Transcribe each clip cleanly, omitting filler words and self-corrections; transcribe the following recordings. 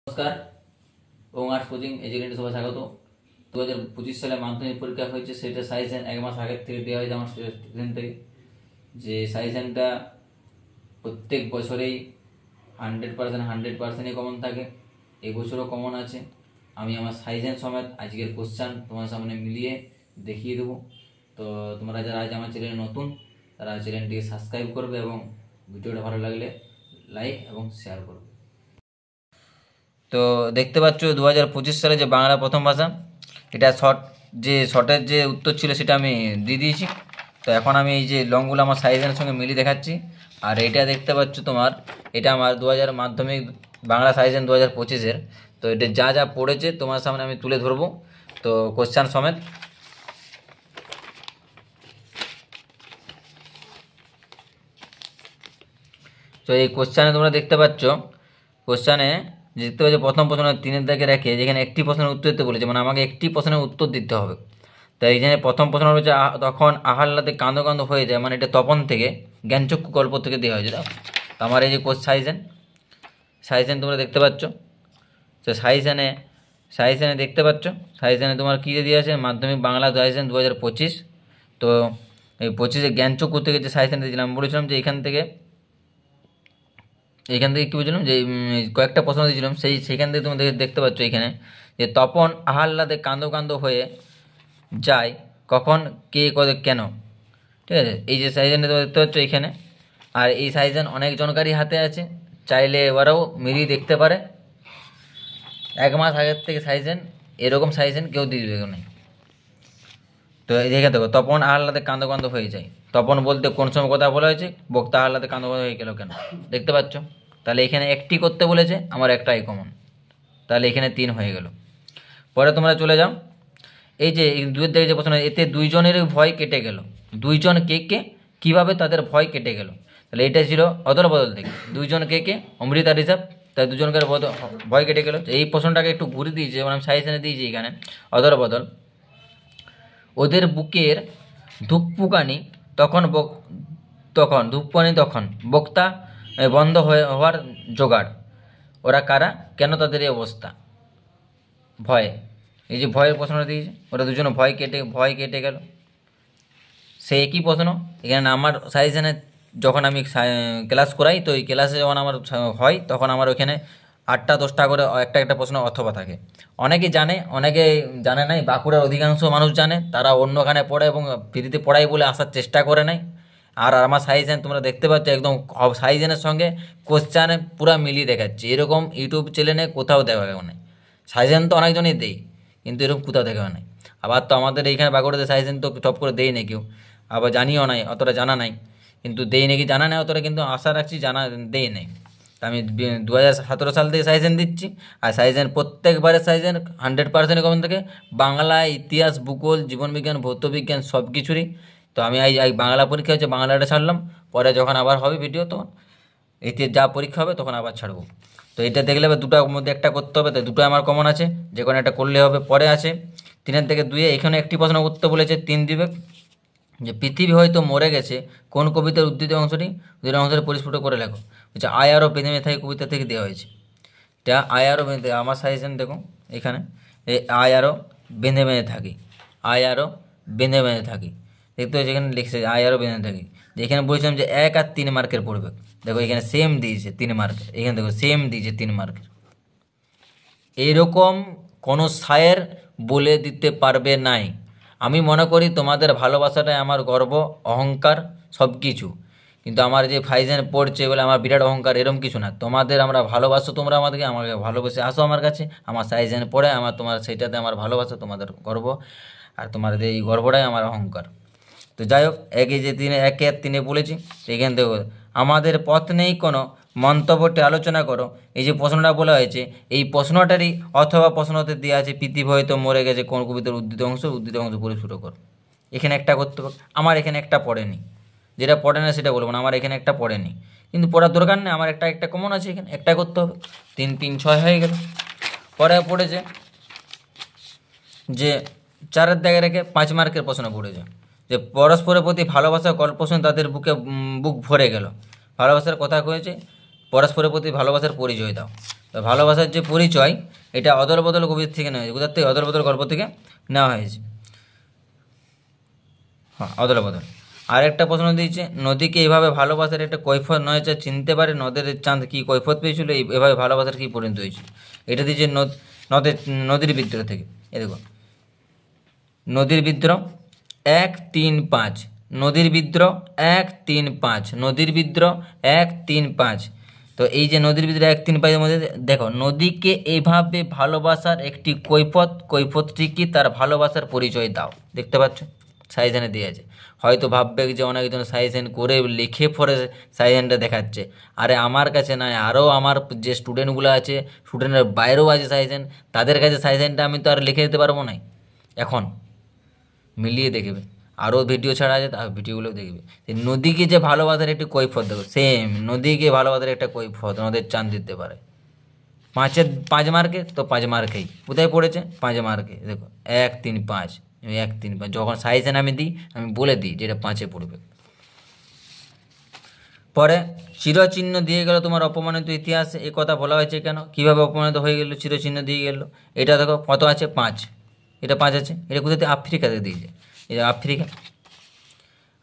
নমস্কার, ওং arts coaching এজুকেশনে সবাই স্বাগত। 2025 সালে মাধ্যমিক পরীক্ষা হয়েছে, সেটা সাজেশন এক মাস আগের থেকে দেওয়া হয়েছে আমার স্টুডেন্ট থেকে। যে সাজেশনটা প্রত্যেক বছরেই 100% কমন থাকে, এই বছরও কমন আছে। আমি আমার সাজেশন সমেত আজকের কোশ্চেন তোমার সামনে মিলিয়ে দেখিয়ে দেবো। তো তোমরা যারা আজ আমার চ্যানেলে নতুন, তারা চ্যানেলটিকে সাবস্ক্রাইব করবে এবং ভিডিওটা ভালো লাগলে লাইক এবং শেয়ার করবে। তো দেখতে পাচ্ছ 2025 সালে যে বাংলা প্রথম ভাষা, এটা শর্টের যে উত্তর ছিল সেটা আমি দিয়ে দিয়েছি। তো এখন আমি এই যে লংগুলো আমার সাইজের সঙ্গে মিলিয়ে দেখাচ্ছি। আর এটা দেখতে পাচ্ছ তোমার, এটা আমার 2000 মাধ্যমিক বাংলা সাইজেন 2025-এর। তো এটা যা যা পড়েছে তোমার সামনে আমি তুলে ধরবো, তো কোশ্চেন সমেত। তো এই কোশ্চেনে তোমরা দেখতে পাচ্ছ, কোশ্চেনে দেখতে পাচ্ছ প্রথম প্রশ্ন 3-এর দাগে রেখে যেখানে একটি প্রশ্নের উত্তর দিতে বলেছে, মানে আমাকে একটি প্রশ্নের উত্তর দিতে হবে। তাই এইখানে প্রথম প্রশ্ন রয়েছে তখন আহ্লাদে কাঁদো কাঁদো হয়ে যায়, মানে এটা তপন থেকে জ্ঞানচক্ষু গল্প থেকে দেওয়া হয়েছে। তো আমার এই যে সাইজেন তোমরা দেখতে পাচ্ছ। তো সাইজেনে দেখতে পাচ্ছ, সাইজেনে তোমার কী দিয়ে আছে, মাধ্যমিক বাংলা সাইজেন 2025। তো এই 25-এ জ্ঞানচক্ষু থেকে যে সাইজেনটা দিয়েছিলাম, বলেছিলাম যে এখান থেকে কী বলছিলাম, যে কয়েকটা প্রশ্ন দিয়েছিলাম, সেইখান থেকে তুমি দেখতে পাচ্ছ এখানে যে তপন আহ্লাদে কাঁদো কাঁদো হয়ে যায় কখন, কে করে, কেন। ঠিক আছে, এই যে সাইজেনটা তোমরা দেখতে পাচ্ছ এখানে। আর এই সাইজেন অনেক জনকারই হাতে আছে, চাইলে এবারেও মিলিয়ে দেখতে পারে। এক মাস আগের থেকে সাইজেন, এরকম সাইজেন কেউ দিয়ে দেবে না। তো এই দেখে দেখো, তপন আহ্লাদে কাঁদো কাঁদো হয়ে যায়। তপন বলতে কোন সময় কথা বলা হয়েছে, বক্তা আহ্লাদে কাঁদো কাঁদো হয়ে গেল কেন, দেখতে পাচ্ছ। তাহলে এখানে একটি করতে বলেছে, আমার একটাই কমন, তাহলে এখানে 3 হয়ে গেল। পরে তোমরা চলে যাও, এই যে দুয়ের দিকে যে প্রশ্ন, এতে দুইজনেরই ভয় কেটে গেল। দুইজন কে কে, কীভাবে তাদের ভয় কেটে গেল। তাহলে এটা ছিল অদল বদল থেকে, দুইজন কে কে, অমৃতা ঋষভ, তাই দুজনকার ভয় কেটে গেল। এই প্রশ্নটাকে একটু ঘুরে দিয়েছে, যেমন আমি সাজেশনে দিয়েছি এখানে অদল বদল। ওদের বুকের ধুকপুকানি তখন তখন বক্তা বন্ধ হওয়ার জোগাড়। ওরা কারা, কেন তাদের এই অবস্থা, ভয়। এই যে ভয়ের প্রশ্নটা দিয়েছে, ওরা দুজনে ভয় কেটে গেল। সে একই প্রশ্ন এখানে আমার সাজেশনে যখন আমি ক্লাস করাই, তো এই ক্লাসে যখন আমার হয়, তখন আমার ওইখানে 8টা 10টা করে একটা প্রশ্ন অথবা থাকে। অনেকে জানে নাই, বাঁকুড়ার অধিকাংশ মানুষ জানে, তারা অন্যখানে পড়ে এবং ফ্রিতে পড়াই বলে আসার চেষ্টা করে নাই। আর আমার সাজেশন তোমরা দেখতে পাচ্ছ, একদম সাজেশনের সঙ্গে কোশ্চেনে পুরো মিলিয়ে দেখাচ্ছি। এরকম ইউটিউব চ্যানেলে কোথাও দেখা নেই। সাজেশন তো অনেকজনই দেই, কিন্তু এরকম কোথাও দেখা নেই। আবার তো আমাদের এইখানে বাঁকুড়াতে সাজেশন তো টপ করে দেই না কেউ, আবার জানিও নাই, অতটা জানা নাই। কিন্তু দেই নাকি জানা নেই অতটা, কিন্তু আশা রাখছি দেই নাই। তা আমি 2017 সাল থেকে সাজেশন দিচ্ছি। আর সাজেশন প্রত্যেকবারের সাজেশন 100% কমন থাকে, বাংলা, ইতিহাস, ভূগোল, জীবনবিজ্ঞান, ভৌতবিজ্ঞান, সব কিছুরই। তো আমি এই বাংলা পরীক্ষা হচ্ছে, বাংলাটা ছাড়লাম। পরে যখন আবার হবে ভিডিও, তখন এতে যা পরীক্ষা হবে তখন আবার ছাড়বো। তো এটা দেখলে দুটোর মধ্যে একটা করতে হবে, তাই দুটো আমার কমন আছে, যে কোনো একটা করলে হবে। পরে আছে 3-এর থেকে 2-এ, এখানে একটি প্রশ্ন করতে বলেছে, 3 দিবে যে পৃথিবী হয়তো মরে গেছে, কোন কবিতার উদ্ধৃত অংশটি পরিস্ফুট করে লেখো। বলছে আয় আরও বেঁধে থাকি কবিতা থেকে দেওয়া হয়েছে। এটা আয় আরও বেঁধে, আমার সাজেশন দেখো এখানে, এই আয় আরও বেঁধে থাকি, আয় আরও বেঁধে থাকি, দেখতে পাচ্ছি এখানে লিখছে আয় আরও বেঁধে থাকি। যেখানে বলছিলাম যে 1 আর 3 মার্কের পড়বে, দেখো এখানে সেম দিয়েছে 3 মার্কের, এখানে দেখো সেম দিয়েছে 3 মার্কের। এইরকম কোনো শায়ের বলে দিতে পারবে নাই। আমি মনে করি তোমাদের ভালোবাসাটাই আমার গর্ব, অহংকার, সব কিছু। কিন্তু আমার যে ফাইজেন পড়ছে বলে আমার বিরাট অহংকার, এরম কিছু না। তোমাদের আমরা ভালোবাসো, তোমরা আমাকে ভালোবেসে আসো আমার কাছে, আমার সাইজেন পড়ে তোমার সেইটাতে আমার ভালোবাসা, তোমাদের গর্ব, আর তোমাদের এই গর্বটাই আমার অহংকার। তো যাই হোক, 1 আর 3 বলেছি। এখান থেকে আমাদের পথ নেই কোনো, মন্তব্যটি আলোচনা করো। এই যে প্রশ্নটা বলা হয়েছে, এই প্রশ্নটারই অথবা প্রশ্নতে দেওয়া আছে পৃথিবী হয়তো মরে গেছে, কোন কবিতার উদ্ধৃত অংশ পরিস্ফুট করো। এখানে একটা করতে হবে, আমার এখানে একটা পড়েনি, যেটা পড়ে না সেটা বলবো না, আমার এখানে একটা পড়েনি, কিন্তু পড়ার দরকার নেই, আমার একটা কমন আছে, এখানে একটা করতে হবে। 3 3 6 হয়ে গেল। পরে পড়েছে যে 4-এর দাগে রেখে 5 মার্কের প্রশ্ন পড়েছে, যে পরস্পরের প্রতি ভালোবাসার গল্প শুনে তাদের বুক ভরে গেল। ভালোবাসার কথা কয়েছে, পরস্পরের প্রতি ভালোবাসার পরিচয় দাও। তো ভালোবাসার যে পরিচয় এটা অদল বদল কবিতা থেকে নেওয়া হয়েছে। কোথার থেকে? অদল বদল গল্প থেকে নেওয়া হয়েছে। হ্যাঁ, অদল বদল। আর একটা প্রশ্ন দিয়েছে, নদীকে এইভাবে ভালোবাসার একটা কৈফত নয় যা চিনতে পারে নদের চাঁদ কি কৈফত পেয়েছিল, এভাবে ভালোবাসার কি পরিণত হয়েছিল। এটা দিয়েছে নদের নদীর বিদ্রোহ থেকে। এ দেখো, নদীর বিদ্রোহ 1-3-5, নদীর বিদ্রোহ 1-3-5, নদীর বিদ্রোহ 1-3-5। তো এই যে নদীর বিদ্রোহ 1-3-5 মধ্যে দেখো, নদীকে এইভাবে ভালোবাসার একটি কৈফতটি কি, তার ভালোবাসার পরিচয় দাও। দেখতে পাচ্ছ সাইজেনে দিয়ে আছে। হয়তো ভাববে যে অনেকজন সাইজেন করে লিখে পরে সাইজেনটা দেখাচ্ছে, আরে আমার কাছে নয়, আরও আমার যে স্টুডেন্টগুলো আছে, স্টুডেন্টের বাইরেও আছে সাইজেন, তাদের কাছে সাইজেনটা আমি তো আর লিখে দিতে পারবো না। এখন মিলিয়ে দেখবে, আরও ভিডিও ছাড়া আছে, তার ভিডিওগুলো দেখবে। নদীকে যে ভালোবাসার একটি কৈফত দেখো, সেম নদীকে ভালোবাসার একটা কৈফত নদের চাঁদ দিতে পারে। 5 মার্কে, তো 5 মার্কেই কোথায় পড়েছে? 5 মার্কে। দেখো 1-3-5, 1-3-5 যখন সাইজেন আমি দিই, আমি বলে দিই যেটা 5-এ পড়বে। পরে চিরচিহ্ন দিয়ে গেল তোমার অপমানিত ইতিহাসে, এ কথা বলা হয়েছে কেন, কীভাবে অপমানিত হয়ে গেল, চিরচিহ্ন দিয়ে গেল। এটা দেখো কত আছে? 5। এটা 5 আছে। এটা কোথাতে? আফ্রিকা থেকে দিয়েছে। এটা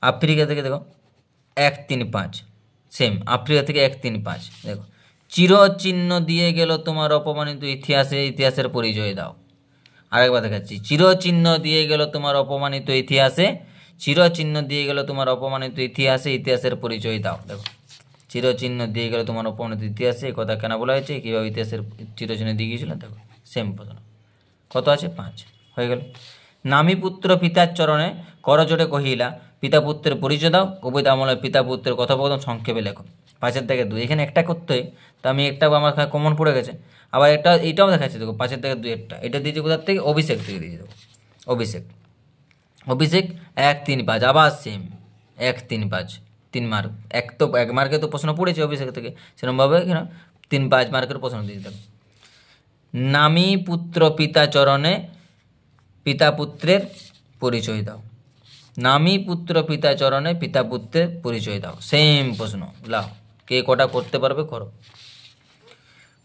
আফ্রিকা থেকে দেখো 1-3-5, সেম আফ্রিকা থেকে 1-3-5। দেখো, চিরচিহ্ন দিয়ে গেল তোমার অপমানিত ইতিহাসে, ইতিহাসের পরিচয় দাও। আরেকবার দেখাচ্ছি, চিরচিহ্ন দিয়ে গেল তোমার অপমানিত ইতিহাসে, চিরচিহ্ন দিয়ে গেল তোমার অপমানিত ইতিহাসে, ইতিহাসের পরিচয় দাও। দেখো, চিরচিহ্ন দিয়ে গেল তোমার অপমানিত ইতিহাসে, এই কথা কেন বলা হয়েছে, কীভাবে ইতিহাসের চিরচিহ্ন দিয়ে গিয়েছিল। দেখো সেম প্রশ্ন। কত আছে? 5 হয়ে গেল। নামী পুত্র পিতার চরণে করজোড়ে কহিলা, পিতা পুত্রের পরিচয় দাও। কবিতা আমলে পিতা পুত্রের কথোপকথন সংক্ষেপে লেখো। 5-এর থেকে 2, এখানে একটা করতে হয়, তো আমি একটা আমার কমন পড়ে গেছে। আবার এইটাও দেখাচ্ছি, দেখো 5-এর থেকে 2 একটা, এটা দিয়েছে কোথার থেকে? অভিষেক থেকে দিয়েছে। দেখো অভিষেক 1-3-5, আবার সেম 1-3-5, 3 মার্ক। তো 1 মার্কে তো প্রশ্ন পড়েছে অভিষেক থেকে, সেরকমভাবে কেন 3-5 মার্কের প্রশ্ন দিয়েছে। দেখো, নামী পুত্র পিতা চরণে পিতা পুত্রের পরিচয় দাও। নামী পুত্র পিতা চরণে পিতা পুত্রের পরিচয় দাও, সেম প্রশ্ন। লাও, কে কটা করতে পারবে করো।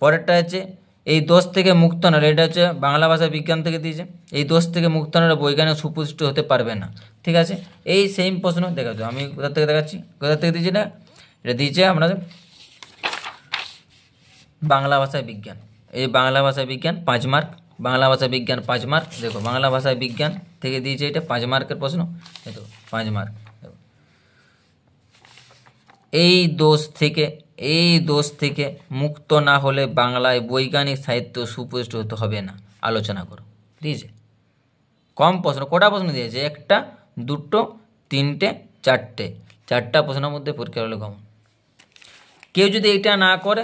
পরেরটা হচ্ছে, এই দোষ থেকে মুক্ত নয়, এটা হচ্ছে বাংলা ভাষা বিজ্ঞান থেকে দিয়েছে। এই দোষ থেকে মুক্ত নয় বৈজ্ঞানিক সুপুষ্ট হতে পারবে না। ঠিক আছে, এই সেম প্রশ্ন দেখাচ্ছ। আমি কোথা থেকে দেখাচ্ছি, কোথা থেকে দিয়েছি না, এটা দিয়েছে আপনাদের বাংলা ভাষায় বিজ্ঞান। এই বাংলা ভাষায় বিজ্ঞান 5 মার্ক, বাংলা ভাষা বিজ্ঞান 5 মার্ক। দেখো বাংলা ভাষায় বিজ্ঞান থেকে দিয়েছে এটা 5 মার্কের প্রশ্ন। দেখো 5 মার্ক। এই দোষ থেকে মুক্ত না হলে বাংলায় বৈজ্ঞানিক সাহিত্য সুপুষ্ট হতে হবে না। আলোচনা করো। দিয়েছে কম প্রশ্ন। কটা প্রশ্ন দিয়েছে? 1টা, 2টো, 3টে, 4টে প্রশ্নের মধ্যে পরীক্ষা হলে কম। কেউ যদি এটা না করে,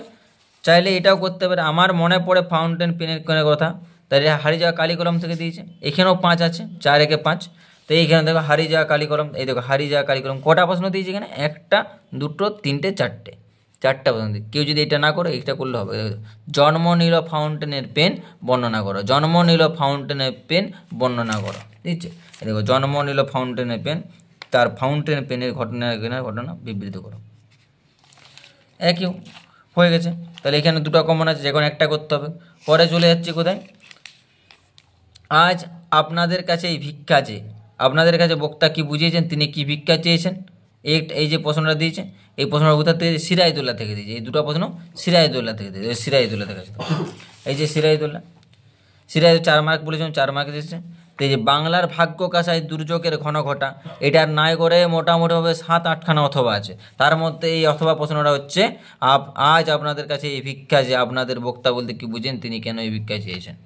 চাইলে এটাও করতে পারে। আমার মনে পড়ে ফাউন্টেন পেনের কথা, তাই হারিয়ে যাওয়া কালি কলম থেকে দিয়েছে। এখানেও 5 আছে, 4-1-5। তো এইখানে দেখো হারিয়ে যাওয়া কালি কলম, এই দেখো হারিয়ে যাওয়া কালি কলম। কটা প্রশ্ন দিয়েছে এখানে? 1টা, 2টো, 3টে, 4টে প্রশ্ন দিয়েছে। কেউ যদি এটা না করে, এটা করলে হবে। জন্ম নিল ফাউন্টেনের পেন বর্ণনা করো। জন্ম নিল ফাউন্টেনের পেন বর্ণনা করো। বুঝছে? দেখো জন্ম নিল ফাউন্টেনের পেন, তার ফাউন্টেন পেনের ঘটনা বিবৃত করো। একই হয়ে গেছে। তাহলে এখানে 2টা কমন আছে, যে কোনো একটা করতে হবে। পরে চলে যাচ্ছি কোথায়? আজ আপনাদের কাছে এই ভিক্ষা চেয়ে, আপনাদের কাছে বক্তা কি বুঝিয়েছেন, তিনি কি ভিক্ষা চেয়েছেন, এই যে প্রশ্নটা দিয়েছে, এই প্রশ্নটা কোথা থেকে? সিরাজদৌল্লা থেকে দিয়েছে। এই 2টা প্রশ্ন সিরাজদৌল্লা থেকে দিয়েছে। সিরাজদৌল্লা থেকে, এই যে সিরাজদৌল্লা 4 মার্ক বলেছিলাম, 4 মার্ক দিয়েছে। তো এই যে বাংলার ভাগ্য কাসায় দুর্যোগের ঘন ঘটা, এটার নাই করে মোটামুটিভাবে 7-8খানা অথবা আছে। তার মধ্যে এই অথবা প্রশ্নটা হচ্ছে, আজ আপনাদের কাছে এই ভিক্ষা যে, আপনাদের বক্তা বলতে কি বুঝেন, তিনি কেন এই ভিক্ষা চেয়েছেন।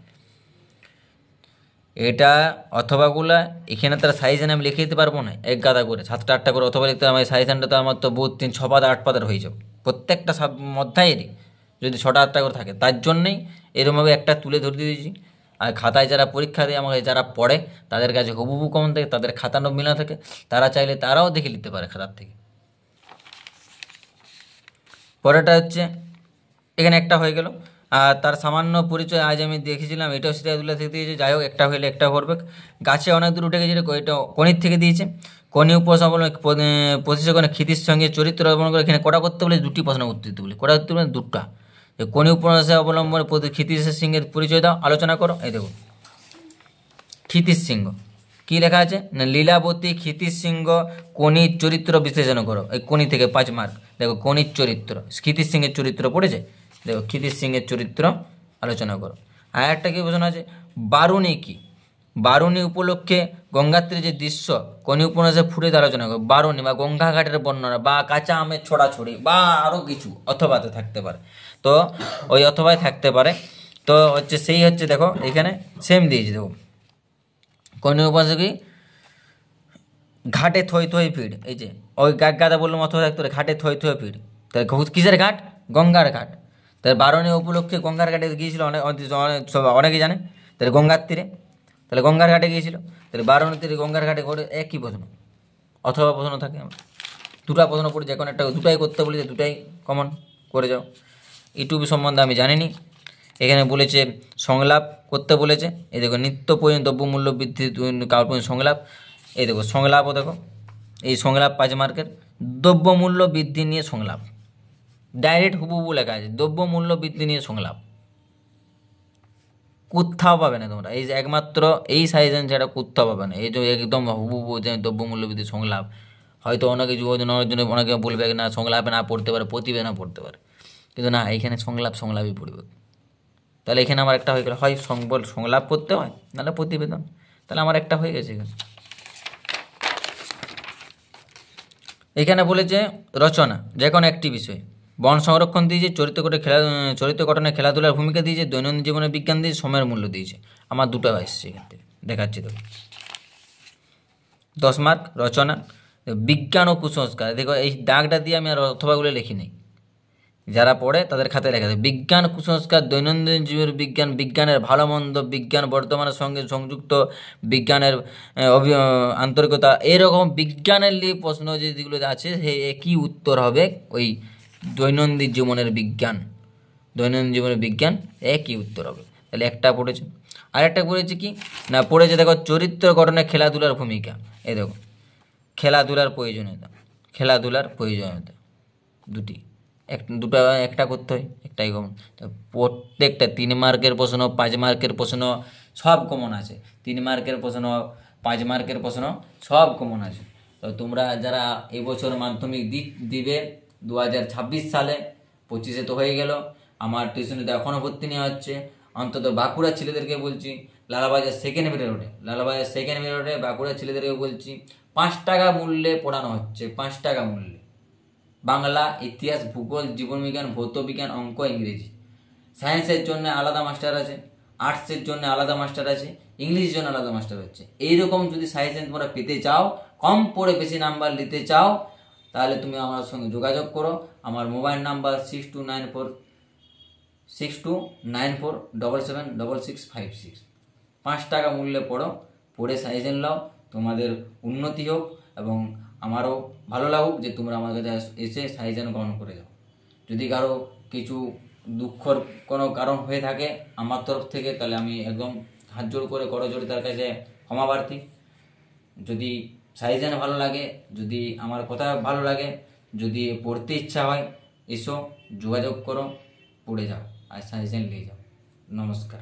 এটা অথবাগুলা এখানে তার সাইজেন আমি লিখে দিতে পারবো না, 1 গাদা করে 7টা-8টা করে অথবা লিখতে আমার সাইজেনটা তো আমার তো বহুত 3-6 পাতা 8 পাতার হয়ে যাবে প্রত্যেকটা অধ্যায়েরই, যদি 6টা-8টা করে থাকে। তার জন্যেই এরকমভাবে একটা তুলে ধরে দিয়েছি। আর খাতায় যারা পরীক্ষা দেয়, আমাকে যারা পড়ে, তাদের কাছে হুবহু কমন থাকে, তাদের খাতা মিলা থাকে, তারা চাইলে তারাও দেখে নিতে পারে খাতার থেকে। পরেরটা হচ্ছে, এখানে একটা হয়ে গেল। আর তার সামান্য পরিচয় আজ আমি দেখেছিলাম, এটাও সিরাজদৌল্লা থেকে দিয়েছে। যাই হোক, একটা হইলে একটা করবে। গাছে অনেক দূর উঠে গেছে, এটা কণির থেকে দিয়েছে। কণি উপস্থাপনা প্রতিষ্ঠানে ক্ষিতির সঙ্গে চরিত্র অবলম্বন করে, এখানে কটা করতে বলে? 2টি প্রশ্ন উত্তর দিতে বলে। কটা উত্তর বলে? 2টা। কোন উপন্যাসে অবলম্বনে ক্ষিতিশ সিংহের পরিচয় দাও, আলোচনা করো। এই দেখো ক্ষিতিশ সিংহ কি লেখা আছে না, লীলাবতী ক্ষিতিশ সিংহ কোনির চরিত্র বিশ্লেষণ করো। এই কোনি থেকে 5 মার্ক। দেখো কোনির চরিত্র, ক্ষিতিশ সিংহের চরিত্র পড়েছে, দেখো ক্ষিতিশ সিংহের চরিত্র আলোচনা করো। আর একটা কি প্রশ্ন আছে, বারুণী কি? বারুণী উপলক্ষে গঙ্গাত্রীর যে দৃশ্য কোন উপন্যাসে ফুটে আলোচনা করো। বারুণী বা গঙ্গা ঘাটের বর্ণনা বা কাঁচা আমের ছড়াছড়ি বা আরও কিছু অথবাতে থাকতে পারে, তো ওই অথবাই থাকতে পারে। তো হচ্ছে সেই হচ্ছে দেখো এখানে সেম দিয়েছি। দেখো কোন উপন্যাসে কি ঘাটে থই থই ভিড়, এই যে ওই গাদা বললাম অথবা থাকতে পারে ঘাটে থই থই ভিড়, তাহলে কিসের ঘাট? গঙ্গার ঘাট। তাহলে বারুণী উপলক্ষে গঙ্গার ঘাটে গিয়েছিল, অনেকেই জানে, তাহলে গঙ্গার তীরে, তাহলে গঙ্গার ঘাটে গিয়েছিল, তাহলে বারুণী তীরে গঙ্গার ঘাটে করে একই প্রশ্ন অথবা প্রশ্ন থাকে। আমরা দুটা প্রশ্ন পড়ি, যে কোনো একটা দুটাই করতে বলি, যে দুটাই কমন করে যাও। ইউটিউব সম্বন্ধে আমি জানিনি, এখানে বলেছে সংলাপ করতে বলেছে। এই দেখো নিত্য প্রয়োজন দ্রব্যমূল্য বৃদ্ধি কাল্পনিক সংলাপ। এই দেখো সংলাপও দেখো, এই সংলাপ 5 মার্কের। দ্রব্যমূল্য বৃদ্ধি নিয়ে সংলাপ, ডাইরেক্ট হুবহু লেখা আছে, দ্রব্যমূল্য বৃদ্ধি নিয়ে সংলাপ। কোথাও পাবে না তোমরা, এই যে একমাত্র এই সাইজেন ছাড়া কোথাও পাবে না। এই যে একদম হুবহু যে দ্রব্যমূল্য বৃদ্ধি সংলাপ, হয়তো অনেকে যুবজনের জন্য অনেকে বলবে না সংলাপে না পড়তে পারে, প্রতিবেদনা পড়তে পারে, কিন্তু না, এইখানে সংলাপই পড়বে। তাহলে এখানে আমার একটা হয়ে গেল, হয় সংলাপ পড়তে হয়, নাহলে প্রতিবেদন। তাহলে আমার একটা হয়ে গেছে। এখানে বলেছে রচনা যে কোনো একটি বিষয়, বন সংরক্ষণ দিয়েছে, চরিত্র গঠনে খেলাধুলার ভূমিকা দিয়েছে, দৈনন্দিন জীবনে বিজ্ঞান দিয়েছে, সময়ের মূল্য দিয়েছে। আমার দুটো আসছে এখান থেকে, দেখাচ্ছি তো। 10 মার্ক রচনা, বিজ্ঞান ও কুসংস্কার। দেখো এই দাগটা দিয়ে আমি আর অথবাগুলো লিখি নেই, যারা পড়ে তাদের খাতায় লেখা থাকে। বিজ্ঞান কুসংস্কার, দৈনন্দিন জীবনের বিজ্ঞান, বিজ্ঞানের ভালো মন্দ, বিজ্ঞান বর্তমানের সঙ্গে সংযুক্ত, বিজ্ঞানের আন্তরিকতা, এরকম বিজ্ঞানের নিয়ে প্রশ্ন যেগুলো আছে সে একই উত্তর হবে। ওই দৈনন্দিন জীবনের বিজ্ঞান, দৈনন্দিন জীবনের বিজ্ঞান একই উত্তর হবে। তাহলে একটা পড়েছে। আরেকটা পড়েছে কি না, পড়েছে দেখো চরিত্র গঠনে খেলাধুলার ভূমিকা। এই দেখো খেলাধুলার প্রয়োজনীয়তা, খেলাধুলার প্রয়োজনীয়তা দুটি, দুটো একটা করতে হয়, একটাই কমন। প্রত্যেকটা 3 মার্কের প্রশ্ন, 5 মার্কের প্রশ্ন সব কমন আছে। 3 মার্কের প্রশ্ন, 5 মার্কের প্রশ্ন সব কমন আছে। তো তোমরা যারা এবছর মাধ্যমিক দিবে 2026 সালে, 25-এ তো হয়ে গেল, আমার টিউশনিতে এখনও ভর্তি নেওয়া হচ্ছে। অন্তত বাঁকুড়ার ছেলেদেরকে বলছি, লালাবাজার সেকেন্ড রোডে বাঁকুড়ার ছেলেদেরকে বলছি 5 টাকা মূল্যে পড়ানো হচ্ছে, 5 টাকা মূল্যে। বাংলা, ইতিহাস, ভূগোল, জীবনবিজ্ঞান, ভৌতবিজ্ঞান, অঙ্ক, ইংরেজি। সায়েন্সের জন্য আলাদা মাস্টার আছে, আর্টসের জন্য আলাদা মাস্টার আছে, ইংলিশের জন্য আলাদা মাস্টার আছে। এইরকম যদি সায়েন্সে তোমরা পেতে চাও, কম পড়ে বেশি নাম্বার নিতে চাও, তাহলে তুমি আমার সঙ্গে যোগাযোগ করো। আমার মোবাইল নাম্বার 629477765656। 5 টাকা মূল্যে পড়ো, পড়ে সাইজেন নাও, তোমাদের উন্নতি হোক এবং আমারও ভালো লাগুক যে তোমরা আমার কাছে এসে সাইজেন গ্রহণ করে যাও। যদি কারো কিছু দুঃখর কোনো কারণ হয়ে থাকে আমার তরফ থেকে, তাহলে আমি একদম হাত জোড় করে করজোড়ে তার কাছে ক্ষমা প্রার্থী। যদি সাইজেন ভালো লাগে, যদি আমার কথা ভালো লাগে, যদি পড়তে ইচ্ছা হয়, এসো যোগাযোগ করো, পড়ে যাও আর সাইজেন নিয়ে যাও। নমস্কার।